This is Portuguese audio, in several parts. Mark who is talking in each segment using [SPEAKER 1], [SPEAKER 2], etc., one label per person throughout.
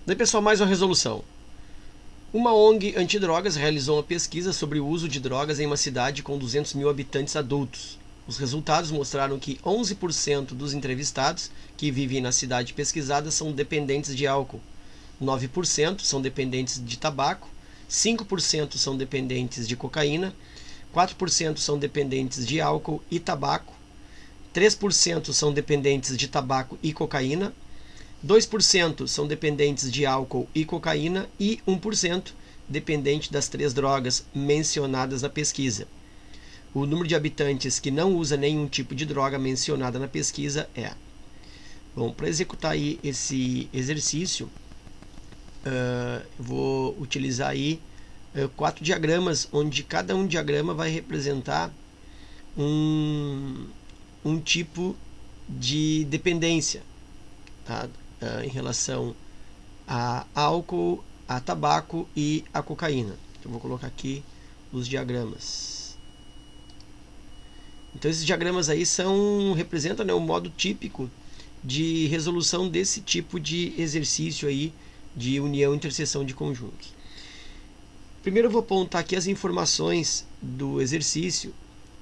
[SPEAKER 1] Daí, pessoal, mais uma resolução. Uma ONG antidrogas realizou uma pesquisa sobre o uso de drogas em uma cidade com 200 mil habitantes adultos. Os resultados mostraram que 11% dos entrevistados que vivem na cidade pesquisada são dependentes de álcool, 9% são dependentes de tabaco, 5% são dependentes de cocaína, 4% são dependentes de álcool e tabaco, 3% são dependentes de tabaco e cocaína, 2% são dependentes de álcool e cocaína e 1% dependente das 3 drogas mencionadas na pesquisa. O número de habitantes que não usa nenhum tipo de droga mencionada na pesquisa é... Bom, para executar aí esse exercício, vou utilizar aí 4 diagramas, onde cada um diagrama vai representar um tipo de dependência, tá? Em relação a álcool, a tabaco e a cocaína. Eu vou colocar aqui os diagramas. Então esses diagramas aí representam, né, o modo típico de resolução desse tipo de exercício aí de união e interseção de conjuntos. Primeiro eu vou apontar aqui as informações do exercício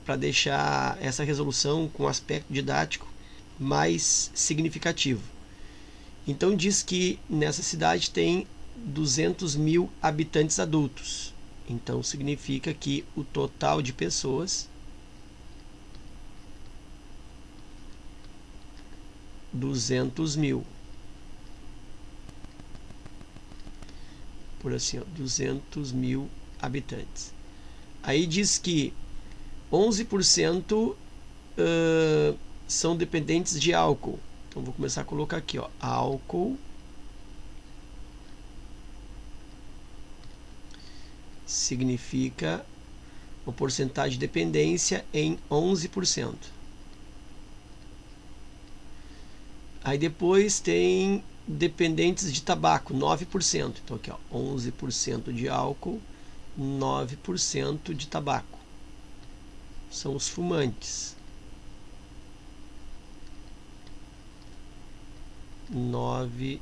[SPEAKER 1] para deixar essa resolução com aspecto didático mais significativo. Então diz que nessa cidade tem 200 mil habitantes adultos. Então significa que o total de pessoas, 200 mil. Por assim, ó, 200 mil habitantes. Aí diz que 11% são dependentes de álcool. Então vou começar a colocar aqui, ó, álcool significa uma porcentagem de dependência em 11%. Aí depois tem dependentes de tabaco, 9%. Então aqui, ó, 11% de álcool, 9% de tabaco. São os fumantes. 9%.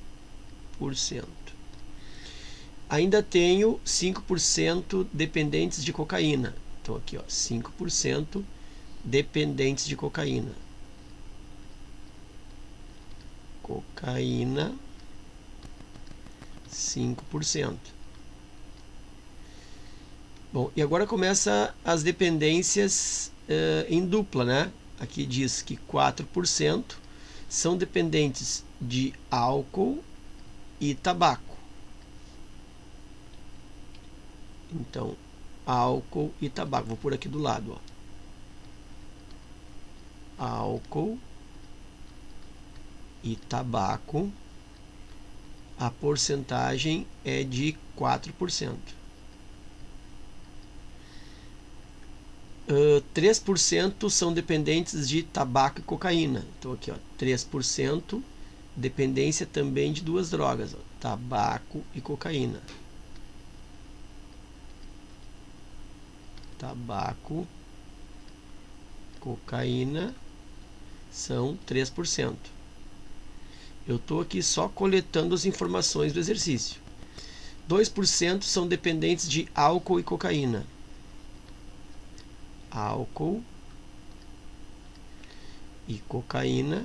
[SPEAKER 1] Ainda tenho 5% dependentes de cocaína. Então aqui, ó, 5% dependentes de cocaína. Cocaína, 5%. Bom, e agora começa as dependências em dupla, né? Aqui diz que 4% são dependentes de álcool e tabaco. Então, álcool e tabaco. Vou pôr aqui do lado, ó. Álcool e tabaco. A porcentagem é de 4%. 3% são dependentes de tabaco e cocaína. Então aqui, ó, 3% dependência também de 2 drogas, ó, tabaco e cocaína. Tabaco, cocaína são 3%. Eu estou aqui só coletando as informações do exercício. 2% são dependentes de álcool e cocaína. Álcool e cocaína,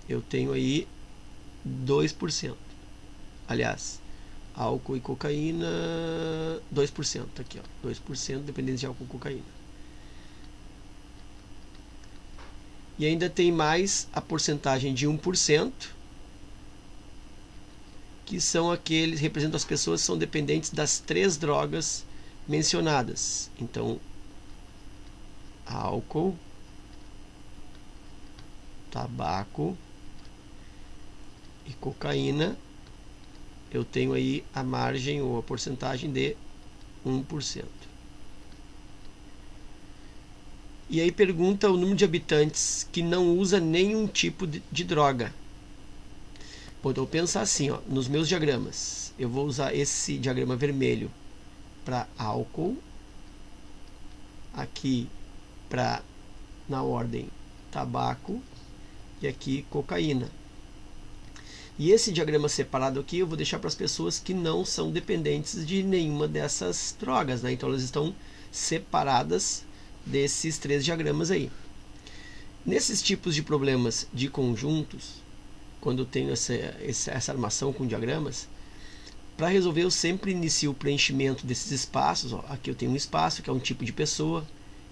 [SPEAKER 1] eu tenho aí 2%. Aliás, álcool e cocaína, 2%. Aqui, ó, 2% dependentes de álcool e cocaína. E ainda tem mais a porcentagem de 1%, que são aqueles, representam as pessoas que são dependentes das 3 drogas mencionadas. Então, álcool, tabaco e cocaína, eu tenho aí a margem ou a porcentagem de 1%. E aí pergunta o número de habitantes que não usa nenhum tipo de droga. Bom, então pensar assim, ó, nos meus diagramas. Eu vou usar esse diagrama vermelho para álcool, aqui para, na ordem, tabaco, e aqui cocaína. E esse diagrama separado aqui eu vou deixar para as pessoas que não são dependentes de nenhuma dessas drogas, né? Então elas estão separadas desses 3 diagramas aí. Nesses tipos de problemas de conjuntos, quando eu tenho essa armação com diagramas, para resolver eu sempre inicio o preenchimento desses espaços. Ó, aqui eu tenho um espaço que é um tipo de pessoa,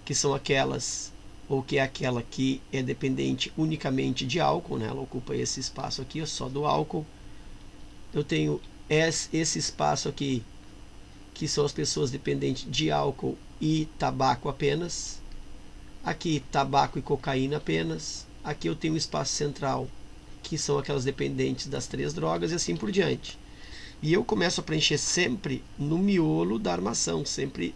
[SPEAKER 1] que são aquelas, ou que é aquela que é dependente unicamente de álcool, né? Ela ocupa esse espaço aqui, ó, só do álcool. Eu tenho esse espaço aqui, que são as pessoas dependentes de álcool e tabaco apenas. Aqui, tabaco e cocaína apenas. Aqui eu tenho o espaço central, que são aquelas dependentes das 3 drogas, e assim por diante. E eu começo a preencher sempre no miolo da armação, sempre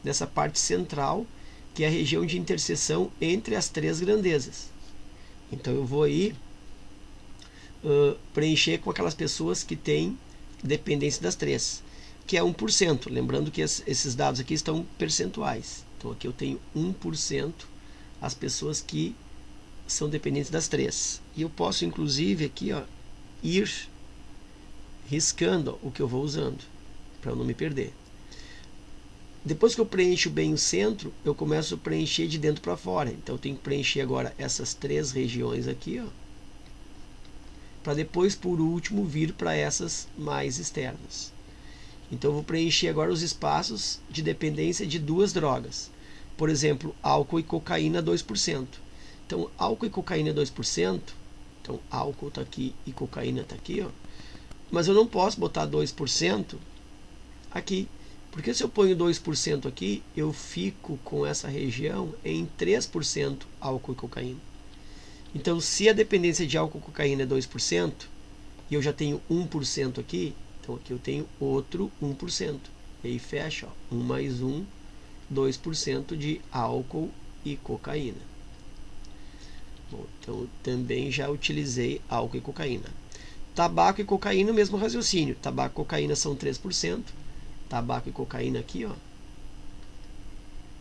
[SPEAKER 1] nessa parte central, que é a região de interseção entre as 3 grandezas. Então eu vou aí preencher com aquelas pessoas que têm dependência das 3, que é 1%. Lembrando que esses dados aqui estão percentuais. Então aqui eu tenho 1% as pessoas que são dependentes das 3. E eu posso inclusive aqui, ó, ir riscando o que eu vou usando, para eu não me perder. Depois que eu preencho bem o centro, eu começo a preencher de dentro para fora. Então eu tenho que preencher agora essas 3 regiões aqui, ó, para depois, por último, vir para essas mais externas. Então eu vou preencher agora os espaços de dependência de 2 drogas. Por exemplo, álcool e cocaína 2%. Então álcool e cocaína 2%. Então álcool está aqui e cocaína está aqui, ó. Mas eu não posso botar 2% aqui, porque se eu ponho 2% aqui, eu fico com essa região em 3% álcool e cocaína. Então, se a dependência de álcool e cocaína é 2%, e eu já tenho 1% aqui, então aqui eu tenho outro 1%. E aí fecha, ó, 1 mais 1, 2% de álcool e cocaína. Bom, então eu também já utilizei álcool e cocaína. Tabaco e cocaína, o mesmo raciocínio. Tabaco e cocaína são 3%. Tabaco e cocaína aqui, ó,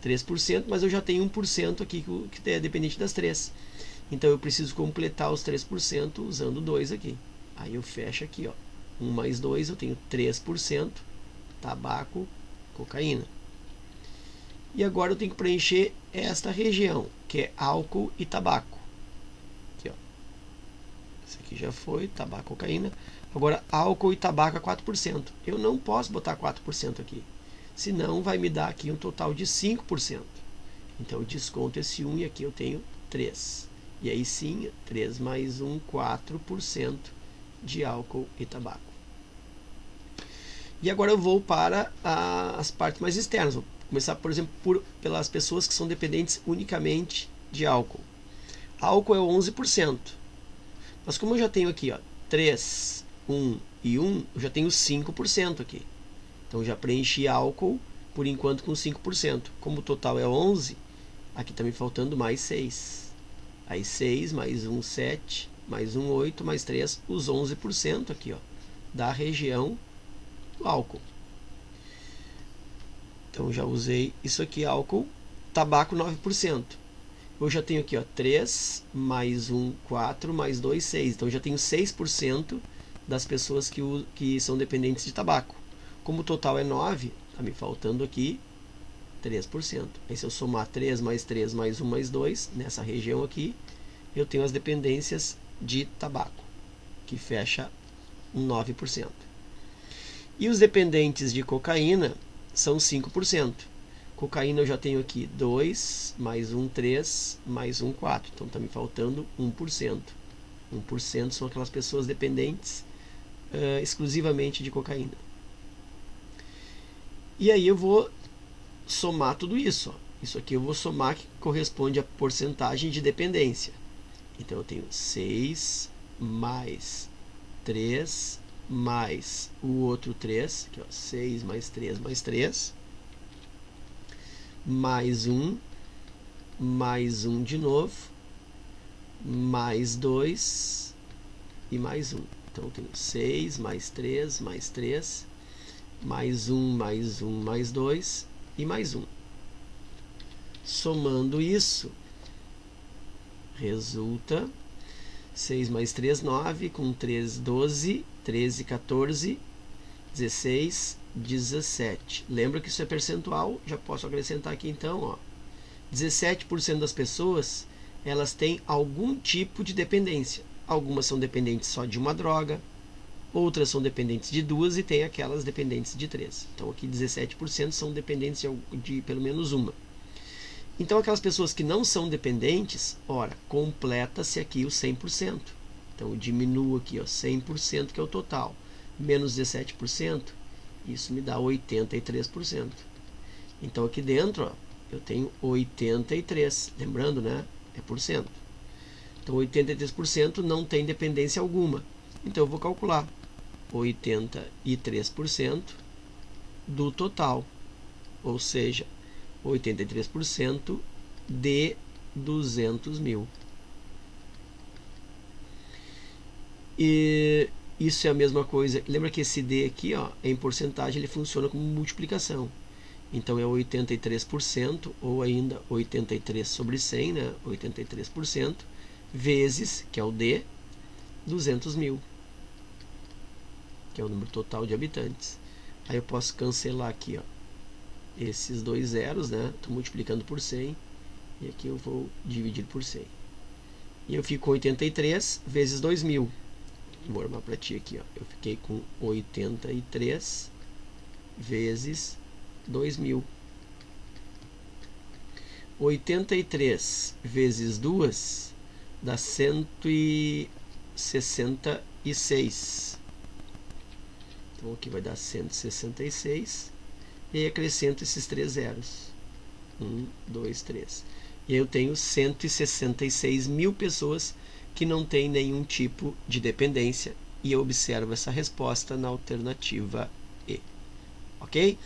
[SPEAKER 1] 3%, mas eu já tenho 1% aqui que é dependente das 3. Então eu preciso completar os 3% usando 2 aqui. Aí eu fecho aqui, ó, 1 mais 2, eu tenho 3%, tabaco, cocaína. E agora eu tenho que preencher esta região, que é álcool e tabaco. Aqui, ó. Esse aqui já foi, tabaco, cocaína. Agora, álcool e tabaco é 4%. Eu não posso botar 4% aqui, senão vai me dar aqui um total de 5%. Então eu desconto esse 1 e aqui eu tenho 3. E aí sim, 3 mais 1, 4% de álcool e tabaco. E agora eu vou para as partes mais externas. Vou começar, por exemplo, pelas pessoas que são dependentes unicamente de álcool. Álcool é 11%. Mas como eu já tenho aqui, ó, 3, 1 e 1, eu já tenho 5% aqui. Então já preenchi álcool, por enquanto, com 5%. Como o total é 11, aqui está me faltando mais 6. Aí 6 mais 1, 7, mais 1, 8, mais 3, os 11% aqui, ó, da região do álcool. Então já usei isso aqui, álcool. Tabaco 9%. Eu já tenho aqui, ó, 3 mais 1, 4, mais 2, 6. Então já tenho 6% das pessoas que são dependentes de tabaco. Como o total é 9, está me faltando aqui 3%. Aí se eu somar 3 mais 3 mais 1 mais 2, nessa região aqui, eu tenho as dependências de tabaco, que fecha 9%. E os dependentes de cocaína são 5%. Cocaína eu já tenho aqui 2, mais 1, 3, mais 1, 4. Então está me faltando 1%. 1% são aquelas pessoas dependentes exclusivamente de cocaína. E aí eu vou somar tudo isso. Ó. Isso aqui eu vou somar, que corresponde à porcentagem de dependência. Então eu tenho 6 mais 3 mais o outro 3, aqui, ó, 6 mais 3 mais 3, mais 1 de novo, mais 2 e mais 1. Então eu tenho 6 mais 3 mais 3, mais 1 mais 1 mais 2 e mais 1. Somando isso, resulta 6 mais 3, 9. Com 3, 12. 13, 14. 16, 17. Lembra que isso é percentual? Já posso acrescentar aqui então, ó. 17% das pessoas, elas têm algum tipo de dependência. Algumas são dependentes só de uma droga, outras são dependentes de 2 e tem aquelas dependentes de 3. Então aqui 17% são dependentes de pelo menos uma. Então aquelas pessoas que não são dependentes, ora, completa-se aqui o 100%. Então eu diminuo aqui, ó, 100% que é o total, menos 17%, isso me dá 83%. Então aqui dentro, ó, eu tenho 83, lembrando, né? É por cento. Então 83% não tem dependência alguma. Então eu vou calcular 83% do total, ou seja, 83% de 200 mil. E isso é a mesma coisa. Lembra que esse D aqui, ó, em porcentagem, ele funciona como multiplicação. Então é 83%, ou ainda 83 sobre 100, né? 83%, vezes, que é o D, 200 mil, que é o número total de habitantes. Aí eu posso cancelar aqui, ó, esses dois zeros, né? Estou multiplicando por 100, e aqui eu vou dividir por 100. E eu fico com 83 vezes 2.000. Vou armar para ti aqui, ó. Eu fiquei com 83 vezes 2.000. 83 vezes 2 dá 166. Então aqui vai dar 166. E aí acrescento esses 3 zeros. 1, 2, 3. E aí eu tenho 166 mil pessoas que não têm nenhum tipo de dependência. E eu observo essa resposta na alternativa E. Ok?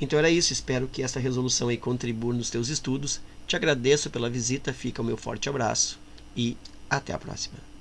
[SPEAKER 1] Então era isso. Espero que essa resolução aí contribua nos teus estudos. Te agradeço pela visita. Fica o meu forte abraço. E até a próxima.